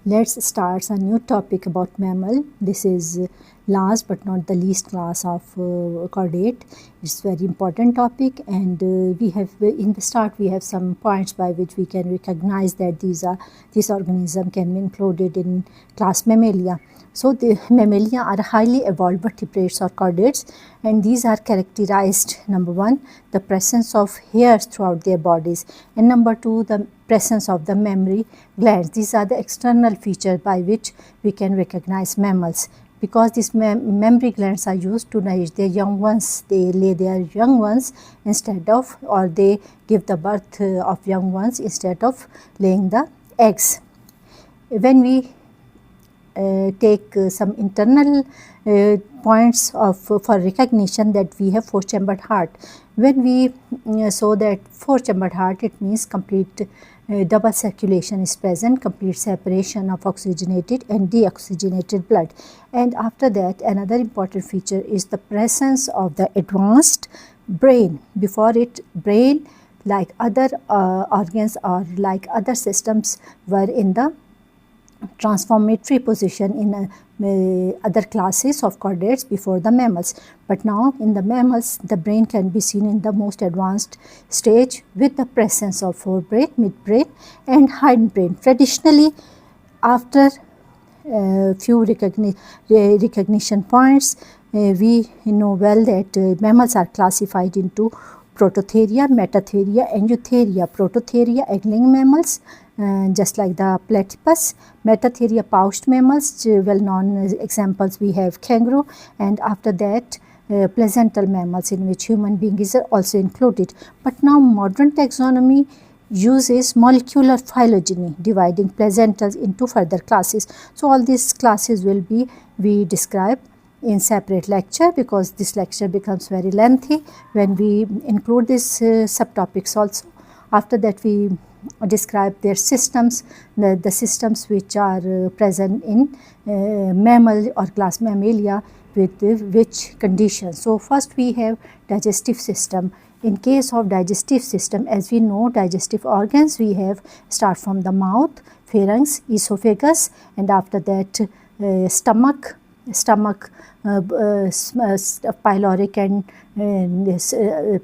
Let's start a new topic about mammal. This is last but not the least class of chordate. It's a very important topic, and we have in the start we have some points by which we can recognize that this organism can be included in class Mammalia. So the Mammalia are highly evolved vertebrates or chordates, and these are characterized, number one, the presence of hairs throughout their bodies, and number two, the presence of the mammary glands. These are the external features by which we can recognize mammals. Because these mammary glands are used to nourish their young ones, they lay their young ones instead of, or they give the birth of young ones instead of laying the eggs. When we take some internal points of for recognition, that we have four chambered heart. When we saw that four chambered heart, it means complete double circulation is present, complete separation of oxygenated and deoxygenated blood. And after that, another important feature is the presence of the advanced brain. Before it, brain, like other organs or like other systems, were in the transformatory position in other classes of chordates before the mammals. But now in the mammals, the brain can be seen in the most advanced stage with the presence of forebrain, midbrain and hindbrain. Traditionally, after few recognition points, we know well that mammals are classified into Prototheria, Metatheria and Eutheria. Prototheria, egg-laying mammals, just like the platypus. Metatheria, pouched mammals, well known examples we have kangaroo, and after that placental mammals, in which human being is also included. But now modern taxonomy uses molecular phylogeny, dividing placentals into further classes. So all these classes will be we describe in separate lecture, because this lecture becomes very lengthy when we include these subtopics also. After that, we describe their systems, the systems which are present in mammal or class Mammalia with which conditions. So first we have digestive system. In case of digestive system, as we know, digestive organs we have start from the mouth, pharynx, esophagus, and after that stomach, pyloric and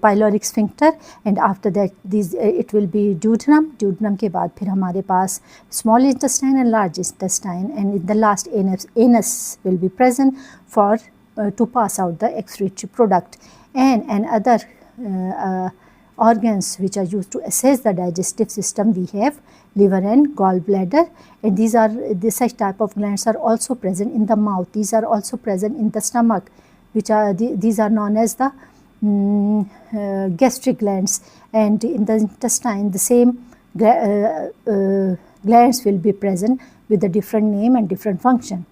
pyloric sphincter, and after that these it will be duodenum. Duodenum के बाद फिर हमारे पास small intestine and large intestine, and in the last anus will be present for to pass out the excretory product. And other organs which are used to assess the digestive system, we have liver and gallbladder, and these such type of glands are also present in the mouth. These are also present in the stomach, which are these are known as the gastric glands, and in the intestine the same glands will be present with a different name and different function.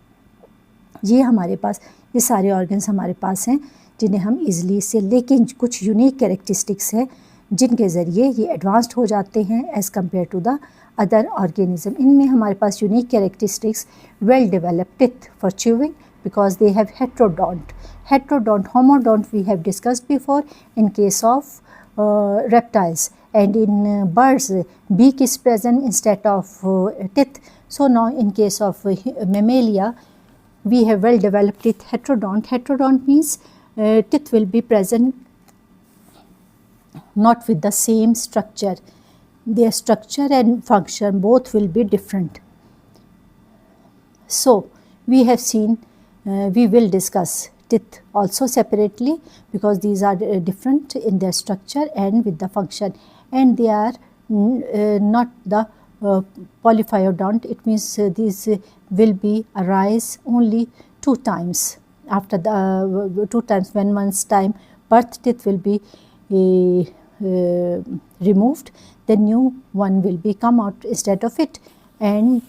ये हमारे पास ये सारे organs हमारे पास हैं जिन्हें हम easily से, लेकिन कुछ यूनिक कैरेक्टरिस्टिक्स हैं जिनके ज़रिए ये एडवांस्ड हो जाते हैं as compare to the other organism. इनमें हमारे पास unique characteristics, well developed teeth for chewing because they have heterodont. Heterodont, homodont we have discussed before in case of reptiles, and in birds beak is present instead of teeth. So now in case of Mammalia we have well developed teeth, heterodont. Heterodont means teeth will be present not with the same structure. Their structure and function both will be different. So we have seen, we will discuss teeth also separately, because these are different in their structure and with the function, and they are not the polyphyodont. It means these will be arise only 2 times. After the 2 times, when one's time birth teeth will be removed, the new one will be come out instead of it, and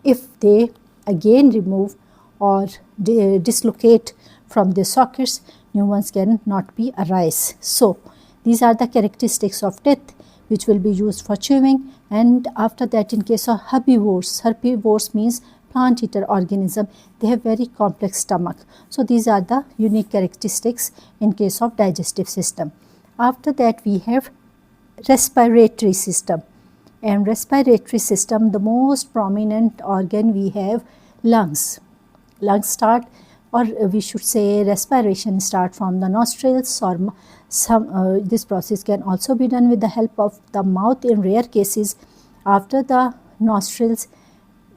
if they again remove or dislocate from the sockets, new ones can not be arise. So these are the characteristics of teeth which will be used for chewing. And after that, in case of herbivores means plant eater organism, they have very complex stomach. So these are the unique characteristics in case of digestive system. After that, we have respiratory system. and respiratory system, the most prominent organ we have lungs. Lungs start, or we should say respiration start from the nostrils, or this process can also be done with the help of the mouth in rare cases. After the nostrils,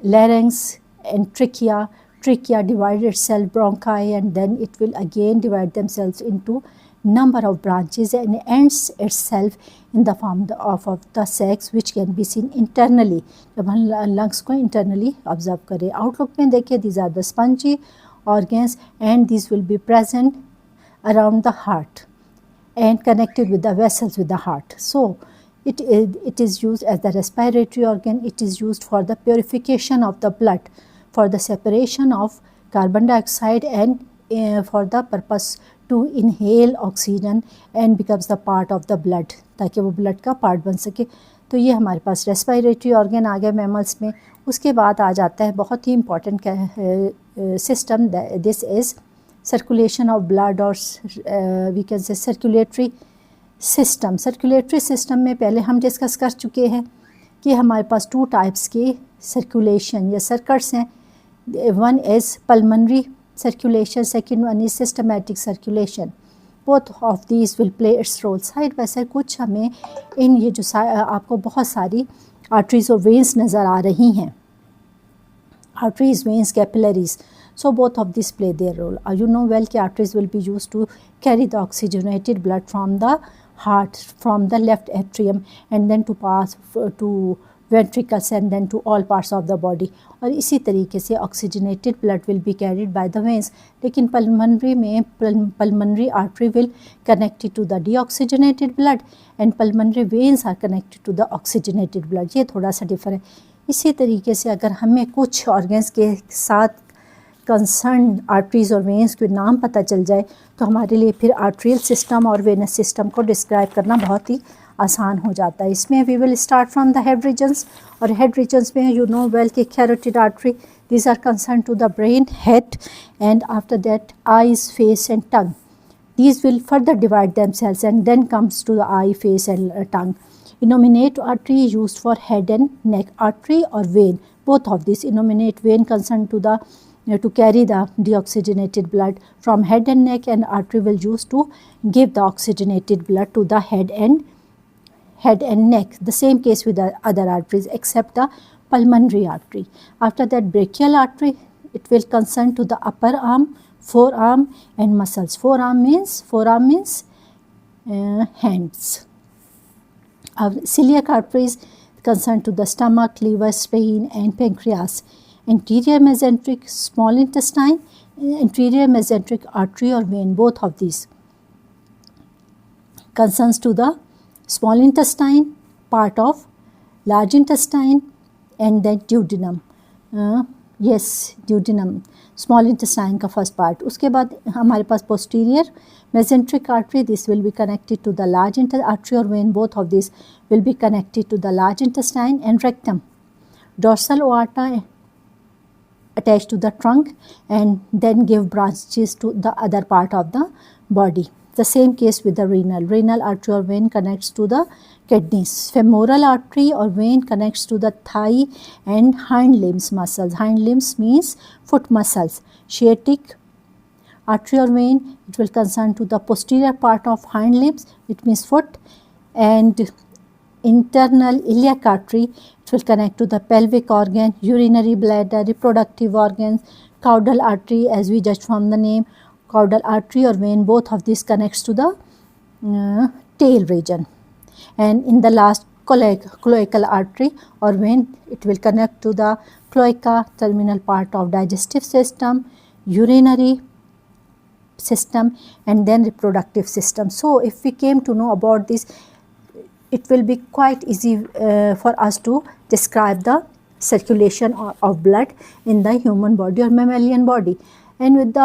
larynx and trachea divide itself, bronchi, and then it will again divide themselves into number of branches and ends itself in the form of the sacs, which can be seen internally. जब हम lungs को internally observe करें, outlook में देखिए, these are the spongy organs and these will be present around the heart and connected with the vessels with the heart. So it is used as the respiratory organ. It is used for the purification of the blood, for the separation of carbon dioxide, and for the purpose to inhale oxygen and becomes the part of the blood, ताकि वो blood का part बन सके. तो ये हमारे पास respiratory organ आ गया mammals में. उसके बाद आ जाता है बहुत ही important system, this is circulation of blood, or we can say circulatory system. Circulatory system में पहले हम डिस्कस कर चुके हैं कि हमारे पास 2 types के circulation या circuits हैं. One is pulmonary circulation, second one is systematic circulation. Both of these will play its role. Side by side कुछ हमें इन ये जो आपको बहुत सारी arteries और veins नज़र आ रही हैं, arteries, veins, capillaries. So both of these play their role. You know well कि arteries will be used to carry the oxygenated blood from the heart, from the left atrium, and then to pass to ventricles and then to all parts of the body. और इसी तरीके से oxygenated blood will be carried by the veins. लेकिन pulmonary में pulmonary artery will connect it to the deoxygenated blood and pulmonary veins are connected to the oxygenated blood. ये थोड़ा सा different है. इसी तरीके से अगर हमें कुछ organs के साथ कंसर्न आर्टरीज और वेन्स के नाम पता चल जाए तो हमारे लिए फिर आर्ट्रियल सिस्टम और वेनस सिस्टम को डिस्क्राइब करना बहुत ही आसान हो जाता है. इसमें we will start from the head regions, और हेड रीजन्स में यू नो वेल कि carotid artery, these are concern to the brain, head, and after that eyes, face and tongue. These will further divide themselves and then comes to the eye, face and tongue. Innominate artery used for head and neck. Artery or vein, both of these. Innominate vein concerned to the to carry the deoxygenated blood from head and neck, and artery will use to give the oxygenated blood to the head and neck. The same case with the other arteries except the pulmonary artery. After that, brachial artery, it will concern to the upper arm, forearm and muscles. Forearm means hands. Celiac artery is concerned to the stomach, liver, spleen and pancreas. Anterior mesenteric, small intestine, anterior mesenteric artery or vein, both of these concerns to the small intestine, part of large intestine and then duodenum. Duodenum, small intestine का first part. उसके बाद हमारे पास posterior mesenteric artery, this will be connected to the large artery or vein, both of these will be connected to the large intestine and rectum. Dorsal aorta attached to the trunk and then give branches to the other part of the body. The same case with the renal artery or vein connects to the kidneys. Femoral artery or vein connects to the thigh and hind limbs muscles. Hind limbs means foot muscles. Sciatic artery or vein, it will concern to the posterior part of hind limbs, it means foot. And internal iliac artery, it will connect to the pelvic organ, urinary bladder, reproductive organs. Caudal artery, as we judge from the name, caudal artery or vein, both of these connects to the tail region. And in the last, cloacal artery or vein, it will connect to the cloaca, terminal part of digestive system, urinary system and then reproductive system. So if we came to know about this, it will be quite easy for us to describe the circulation of blood in the human body or mammalian body. And with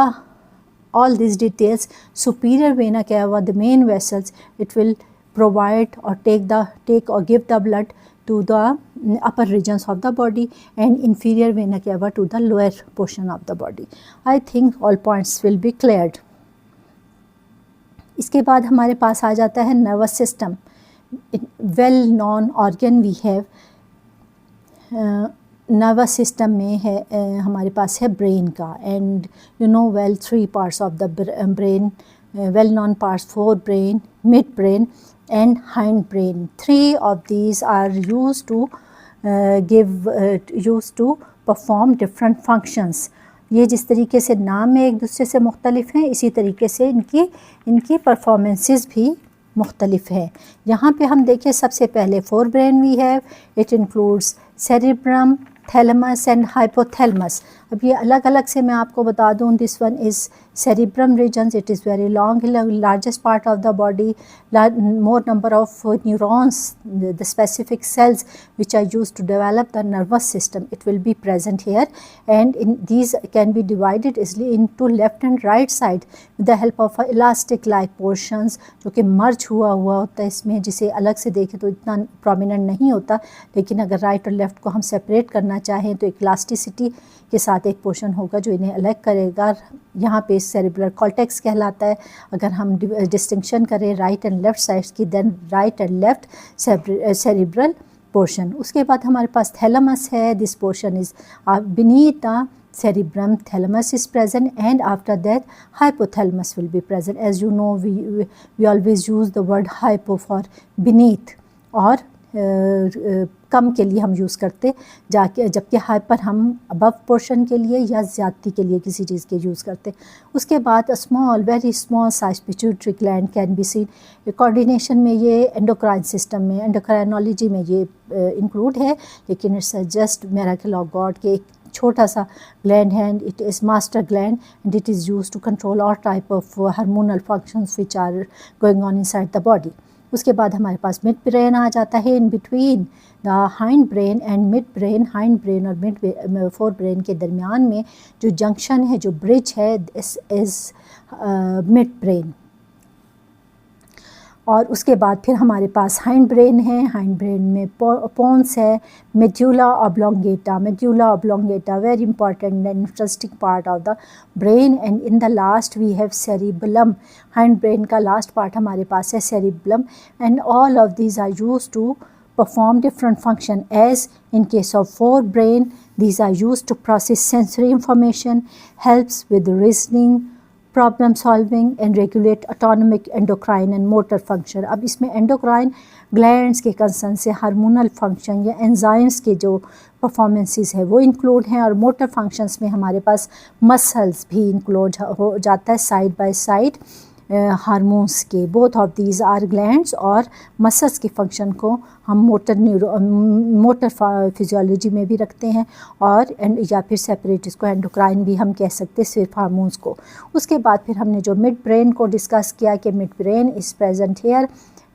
all these details, superior vena cava, the main vessels, it will provide or take or give the blood to the upper regions of the body, and inferior vena cava to the lower portion of the body. I think all points will be cleared. इसके बाद हमारे पास आ जाता है nervous system. Well known organ we have nervous system में है, हमारे पास है ब्रेन का, and you know well 3 parts of the brain, well known parts, fore brain, mid brain and hind brain. 3 of these are used to perform different functions. ये जिस तरीके से नाम में एक दूसरे से मुख्तलिफ हैं, इसी तरीके से इनकी परफॉर्मेंसेस भी मुख्तलिफ है. यहाँ पे हम देखें सबसे पहले fore brain we have, it includes cerebrum, thalamus and hypothalamus. अब ये अलग अलग से मैं आपको बता दूँ. This one is cerebrum regions, it is very long, largest part of the body, more number of neurons, the specific cells which are used to develop the nervous system, it will be present here, and these can be divided easily into left and right side with the help of elastic like portions जो कि merge हुआ होता है इसमें, जिसे अलग से देखें तो इतना prominent नहीं होता, लेकिन अगर right और left को हम separate करना चाहें तो एक elasticity के साथ एक पोर्शन होगा जो इन्हें अलग करेगा. यहाँ पे सेरिब्रल कॉर्टेक्स कहलाता है. अगर हम डिस्टिंक्शन करें राइट एंड लेफ़्ट साइड्स की, then right and left cerebral portion. उसके बाद हमारे पास थैलेमस है. This portion is beneath the cerebrum. Thalamus is present, and after that hypothalamus will be present. As you know, we always use the word hypo for beneath और कम के लिए हम use करते जाके, जबकि हाइपर हम अबव पोर्शन के लिए या ज़्यादती के लिए किसी चीज़ के यूज़ करते. उसके बाद small, very small size pituitary gland can be seen. Coordination में ये एंडोक्राइन सिस्टम में, एंडोक्राइनोलॉजी में ये इंक्लूड है, लेकिन it's just miracle of God के एक छोटा सा ग्लैंड है. It is master gland and it is use to control all type of hormonal functions which are going on inside the body. उसके बाद हमारे पास मिड ब्रेन आ जाता है. In between the hind brain and mid brain, hind brain और mid fore brain के दरमियान में जो जंक्शन है, जो ब्रिज है, दिस इज़ मिड ब्रेन. और उसके बाद फिर हमारे पास हाइंड ब्रेन है. हाइंड ब्रेन में पोन्स है, medulla oblongata. Medulla oblongata very important and interesting part of the brain. And in the last we have cerebellum. Hind brain का लास्ट पार्ट हमारे पास है cerebellum. And all of these are used to perform different function. As in case of forebrain, these are used to process sensory information, helps with reasoning, problem solving and regulate autonomic endocrine and motor function. अब इसमें endocrine glands के concern से hormonal function या enzymes के जो performances है वो include हैं, और मोटर फंक्शंस में हमारे पास मसल्स भी इंक्लूड हो जाता है साइड बाय साइड हार्मोन्स के. Both of these are glands, और मसल्स के फंक्शन को हम मोटर फिजियोलॉजी में भी रखते हैं, और या फिर सेपरेट इसको एंडोक्राइन भी हम कह सकते हैं सिर्फ हार्मोन्स को. उसके बाद फिर हमने जो मिड ब्रेन को डिस्कस किया कि mid brain is present here.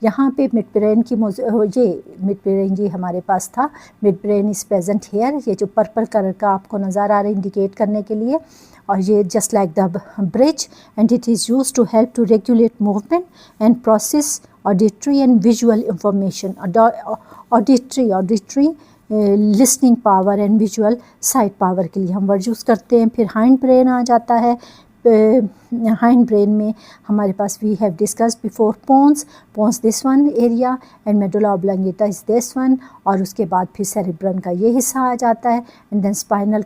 यहाँ पे मिड ब्रेन की ये मिड ब्रेन ये हमारे पास था. Mid brain is present here. ये जो पर्पल कलर का आपको नज़र आ रहा है इंडिकेट करने के लिए, और ये just like the bridge, and it is use to help to regulate movement and process auditory and visual information. Auditory listening power and visual sight power के लिए हम वर्ड यूज़ करते हैं. फिर हाइंड ब्रेन आ जाता है. हाइंड ब्रेन में हमारे पास we have discussed before pons this one area, and medulla oblongata is this one. और उसके बाद फिर सेरिब्रम का ये हिस्सा आ जाता है. And then spinal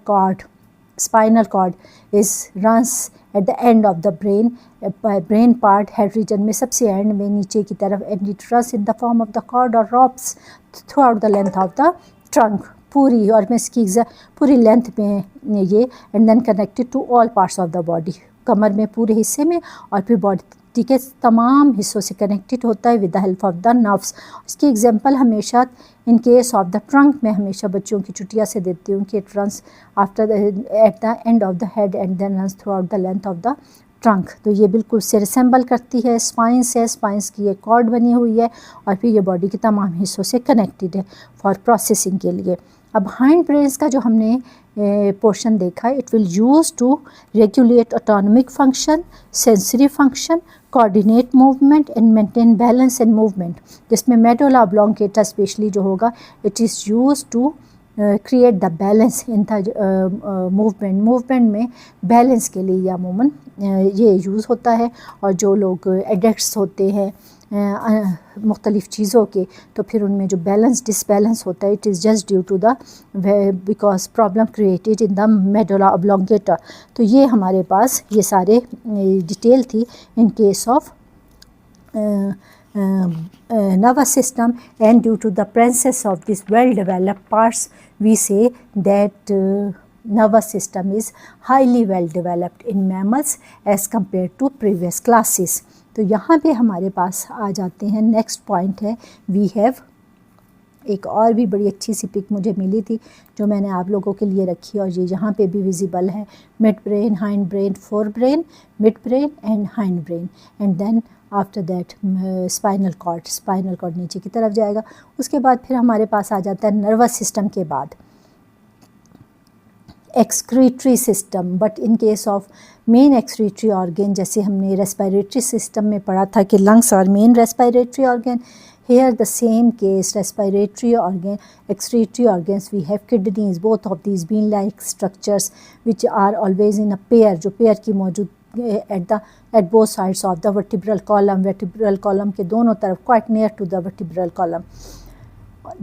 cord is runs at the end of the brain part, head region में सबसे एंड में नीचे की तरफ, and it runs in the form of the cord और ropes throughout the length of the trunk पूरी, और मैं इसकी पूरी लेंथ में ये, and then connected to all parts of the body, कमर में पूरे हिस्से में, और फिर बॉडी के तमाम हिस्सों से कनेक्टेड होता है with the help of the nerves. इसकी एग्जांपल हमेशा in case of the trunk में हमेशा बच्चों की छुट्टियाँ से देती हूँ कि it runs after at the end of the head and then runs throughout the length of the trunk. तो ये बिल्कुल से रिसेंबल करती है स्पाइंस है. स्पाइंस की एक कॉर्ड बनी हुई है, और फिर ये बॉडी के तमाम हिस्सों से कनेक्टेड है फॉर प्रोसेसिंग के लिए. अब हाइंड ब्रेन्स का जो हमने पोर्शन देखा, it will use to regulate autonomic function, sensory function, coordinate movement and maintain balance and movement. जिसमें मेडुला ऑब्लोंगेटा स्पेशली जो होगा, it is use to create the balance in the movement में balance के लिए या अमूमन ये यूज़ होता है. और जो लोग एडिक्ट्स होते हैं मुख्तलिफ़ चीज़ों के, तो फिर उनमें जो बैलेंस डिसबैलेंस होता है, it is just due to the because problem created in the medulla oblongata. तो ये हमारे पास ये सारे डिटेल थी in case of nervous system, and due to the presence of these well developed parts, we say that nervous system is highly well developed in mammals as compared to previous classes. तो यहाँ पे हमारे पास आ जाते हैं, next point है we have, एक और भी बड़ी अच्छी सी पिक मुझे मिली थी जो मैंने आप लोगों के लिए रखी, और ये यहाँ पे भी विजिबल है, mid brain, hind brain, fore brain, mid brain and hind brain, and then after that spinal cord नीचे की तरफ जाएगा। उसके बाद फिर हमारे पास आ जाता है नर्वस सिस्टम के बाद excretory system. But in case of main excretory organ, जैसे हमने रेस्पिरेटरी सिस्टम में पढ़ा था कि lungs are main respiratory organ, here the same case, respiratory organ, excretory organs, we have kidneys, both of these bean like structures which are always in a pair, जो pair की मौजूद at both sides of the vertebral column के दोनों तरफ, quite near to the vertebral column.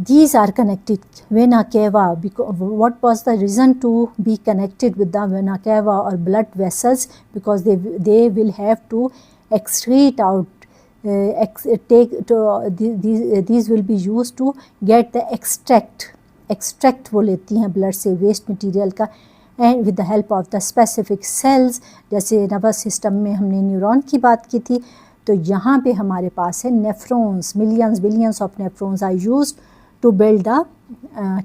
These are connected vena cava. What was the reason to be connected with the vena cava or blood vessels? Because they will have to excrete out, these will be used to get the extract वो लेती हैं blood से waste material का, and with the help of the specific sales. जैसे nervous system में हमने neuron की बात की थी, तो यहाँ पे हमारे पास है nephrons, millions billions of nephrons are used to build the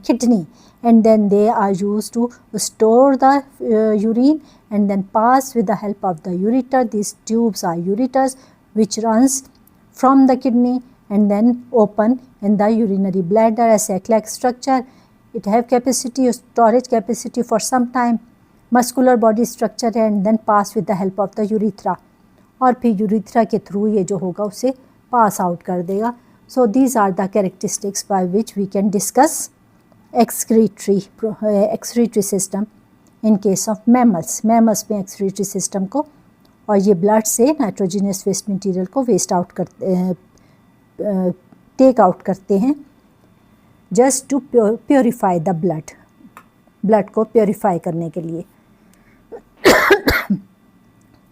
kidney, and then they are used to store the urine and then pass with the help of the ureter. These tubes are ureters which runs from the kidney and then open in the urinary bladder as sac-like structure. It have capacity, storage capacity for some time, muscular body structure, and then pass with the help of the urethra, और फिर urethra के through ये जो होगा उसे pass out कर देगा। So these are the characteristics by which we can discuss excretory system in case of mammals में excretory system को, और ये blood से nitrogenous waste material को take out करते हैं just to purify the blood को purify करने के लिए।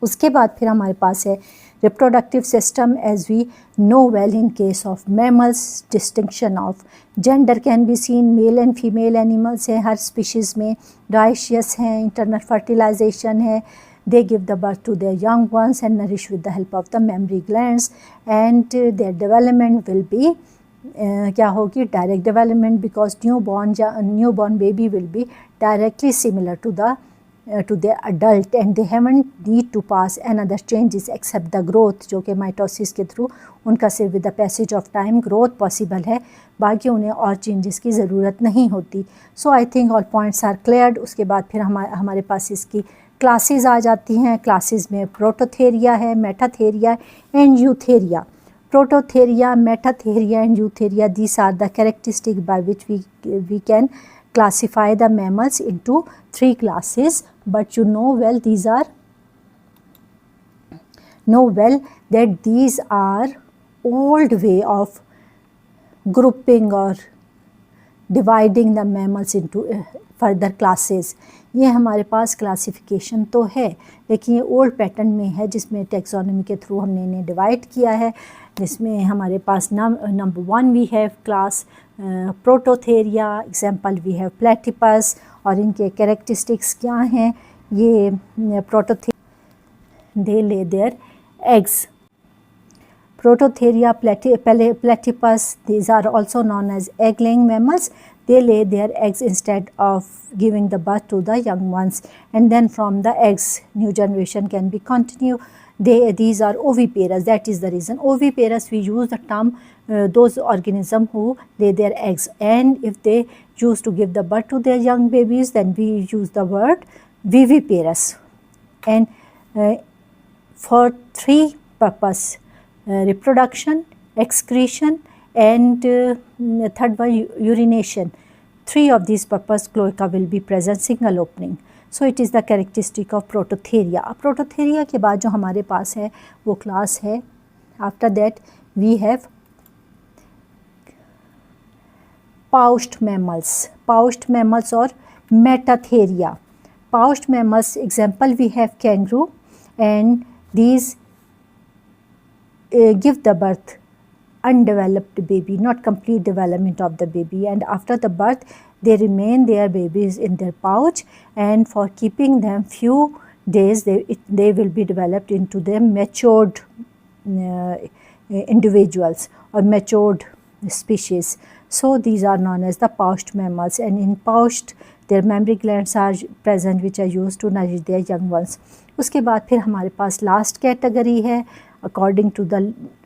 उसके बाद फिर हमारे पास है reproductive system. As we know well, in case of mammals, distinction of gender can be seen, male and female animals हैं हर species में, dioecious हैं, internal fertilization है, they give the birth to their young ones and nourish with the help of the mammary glands, and their development will be क्या होगी, direct development, because newborn baby will be directly similar to their adult, and they haven't need to pass another changes except the growth, जो कि mitosis के through उनका सिर्फ with the passage of time growth possible है, बाकी उन्हें और changes की ज़रूरत नहीं होती। So I think all points are cleared. उसके बाद फिर हमारे पास इसकी क्लासेस आ जाती हैं। क्लासेस में प्रोटोथेरिया है, metatheria and eutheria. Prototheria, metatheria and eutheria, these are the characteristic by which we can classify the mammals into 3 classes, but you know well that these are old way of grouping or dividing the mammals into further classes. ये हमारे पास classification तो है, लेकिन ये old pattern में है जिसमें taxonomy के थ्रू हमने इन्हें डिवाइड किया है, जिसमें हमारे पास number 1 we have class prototheria, example we have platypus, और इनके कैरेक्टरिस्टिक्स क्या हैं। ये prototheria they lay their eggs, prototheria, platypus, these are also known as egg laying mammals. They lay their eggs instead of giving the birth to the young ones, and then from the eggs new generation can be continued. These are oviparous. That is the reason oviparous we use the term those organisms who lay their eggs, and if they choose to give the birth to their young babies, then we use the word viviparous. And for 3 purpose, reproduction, excretion, and third one urination, 3 of these purpose cloaca will be present, single opening. So it is the characteristic of prototheria. अब prototheria के बाद जो हमारे पास है वो class है, after that we have pouched mammals or metatheria. Pouched mammals, example we have kangaroo, and these give the birth undeveloped baby, not complete development of the baby, and after the birth they remain their babies in their pouch, and for keeping them few days they will be developed into the matured individuals or matured species. So these are known as the pouched mammals, and in pouched their mammary glands are present which are used to nourish their young ones. उसके बाद फिर हमारे पास last category है according to the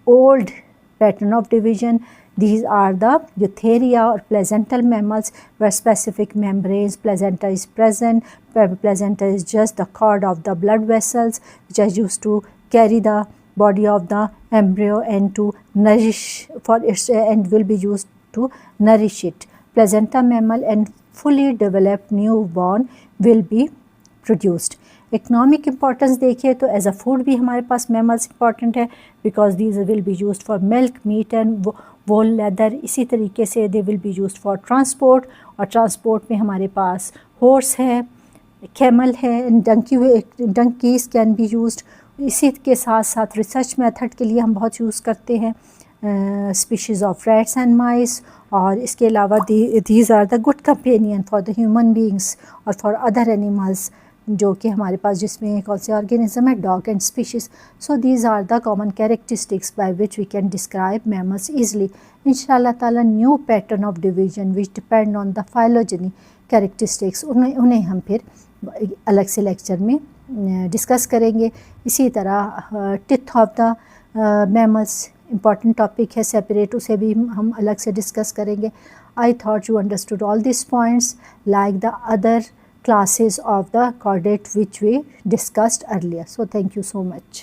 old pattern of division. These are the Eutheria or placental mammals, where specific membranes, placenta is present. Placenta is just the cord of the blood vessels which are used to carry the body of the embryo and to nourish for its and will be used to nourish it. Placenta mammal and fully developed newborn will be produced. Economic importance देखिए तो as a food भी हमारे पास mammals important है, because these will be used for milk, meat and wool leather. इसी तरीके से they will be used for transport, और ट्रांसपोर्ट में हमारे पास हॉर्स है, कैमल है, डंकीज कैन बी यूज्ड. इसी के साथ साथ रिसर्च मेथड के लिए हम बहुत यूज़ करते हैं species of rats and mice, और इसके अलावा these are the good companion for the human beings और फॉर अदर एनिमल्स, जो कि हमारे पास जिसमें कौन से ऑर्गेनिज्म है, dog and species. So these are the common characteristics by which we can describe mammals easily. इंशाल्लाह ताला new pattern of division which depend on the phylogeny characteristics उन्हें हम फिर अलग से लेक्चर में डिस्कस करेंगे. इसी तरह teeth of the mammals important topic है सेपरेट, उसे भी हम अलग से डिस्कस करेंगे. I thought you understood all this points like the other classes of the chordate which we discussed earlier. So thank you so much.